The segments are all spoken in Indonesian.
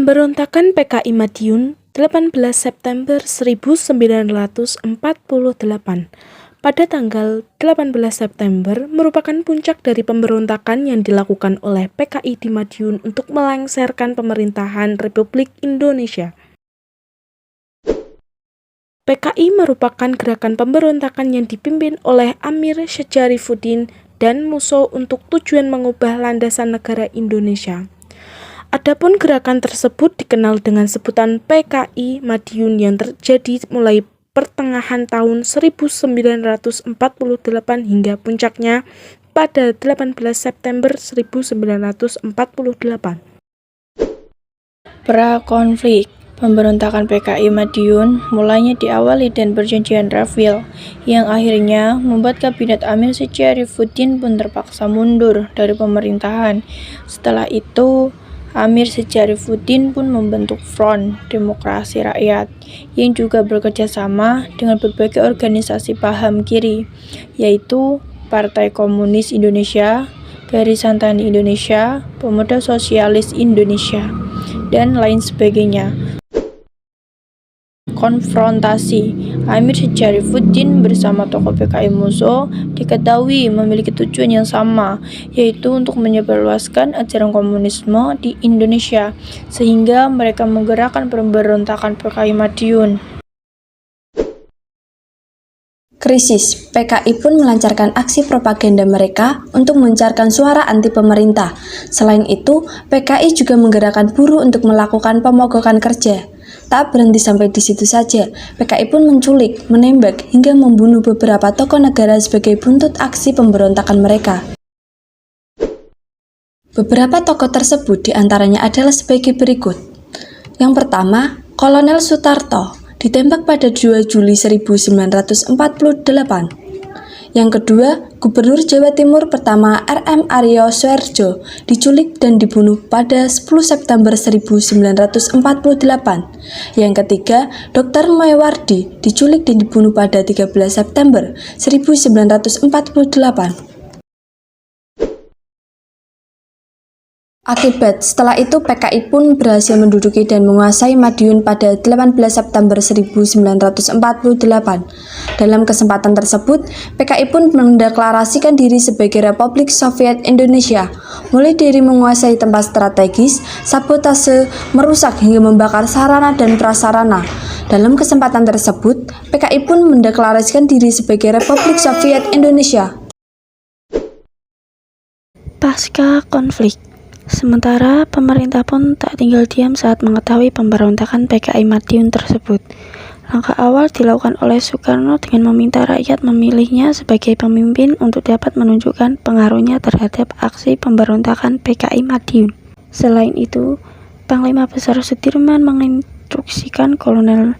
Pemberontakan PKI Madiun 18 September 1948. Pada tanggal 18 September merupakan puncak dari pemberontakan yang dilakukan oleh PKI di Madiun untuk melengsarkan pemerintahan Republik Indonesia. PKI merupakan gerakan pemberontakan yang dipimpin oleh Amir Syajarifuddin dan Musso untuk tujuan mengubah landasan negara Indonesia. Adapun gerakan tersebut dikenal dengan sebutan PKI Madiun yang terjadi mulai pertengahan tahun 1948 hingga puncaknya pada 18 September 1948. Pra-konflik pemberontakan PKI Madiun mulanya diawali dengan perjanjian Rafiel yang akhirnya membuat kabinet Amir Syajarifuddin pun terpaksa mundur dari pemerintahan. Setelah itu, Amir Syajarifuddin pun membentuk Front Demokrasi Rakyat yang juga bekerja sama dengan berbagai organisasi paham kiri, yaitu Partai Komunis Indonesia, Barisan Tani Indonesia, Pemuda Sosialis Indonesia, dan lain sebagainya. Konfrontasi Amir Syajarifuddin bersama tokoh PKI Musso diketahui memiliki tujuan yang sama, yaitu untuk menyebarluaskan ajaran komunisme di Indonesia, sehingga mereka menggerakkan pemberontakan PKI Madiun. Krisis, PKI pun melancarkan aksi propaganda mereka untuk mencarkan suara anti pemerintah. Selain itu, PKI juga menggerakkan buruh untuk melakukan pemogokan kerja. Tak berhenti sampai di situ saja, PKI pun menculik, menembak, hingga membunuh beberapa tokoh negara sebagai buntut aksi pemberontakan mereka. Beberapa tokoh tersebut diantaranya adalah sebagai berikut. Yang pertama, Kolonel Sutarto, ditembak pada 2 Juli 1948. Yang kedua, Gubernur Jawa Timur pertama R.M. Aryo Suherjo diculik dan dibunuh pada 10 September 1948. Yang ketiga, Dr. Mawardi diculik dan dibunuh pada 13 September 1948. Akibat setelah itu PKI pun berhasil menduduki dan menguasai Madiun pada 18 September 1948. Dalam kesempatan tersebut, PKI pun mendeklarasikan diri sebagai Republik Soviet Indonesia, mulai dari menguasai tempat strategis, sabotase, merusak hingga membakar sarana dan prasarana. Dalam kesempatan tersebut, PKI pun mendeklarasikan diri sebagai Republik Soviet Indonesia. Pasca konflik, sementara pemerintah pun tak tinggal diam saat mengetahui pemberontakan PKI Madiun tersebut. Langkah awal dilakukan oleh Soekarno dengan meminta rakyat memilihnya sebagai pemimpin untuk dapat menunjukkan pengaruhnya terhadap aksi pemberontakan PKI Madiun. Selain itu, Panglima Besar Sudirman menginstruksikan Kolonel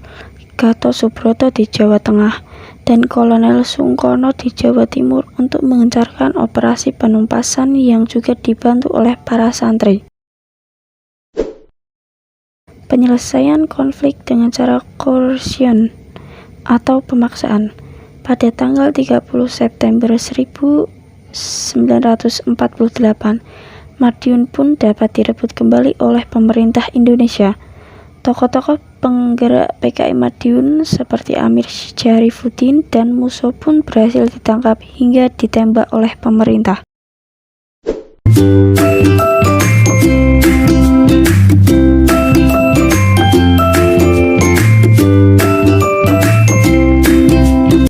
Gatot Subroto di Jawa Tengah dan Kolonel Sungkono di Jawa Timur untuk mengencarkan operasi penumpasan yang juga dibantu oleh para santri. Penyelesaian konflik dengan cara coercion atau pemaksaan. Pada tanggal 30 September 1948, Madiun pun dapat direbut kembali oleh pemerintah Indonesia. Tokoh-tokoh penggerak PKI Madiun seperti Amir Syajarifuddin dan Musso pun berhasil ditangkap hingga ditembak oleh pemerintah.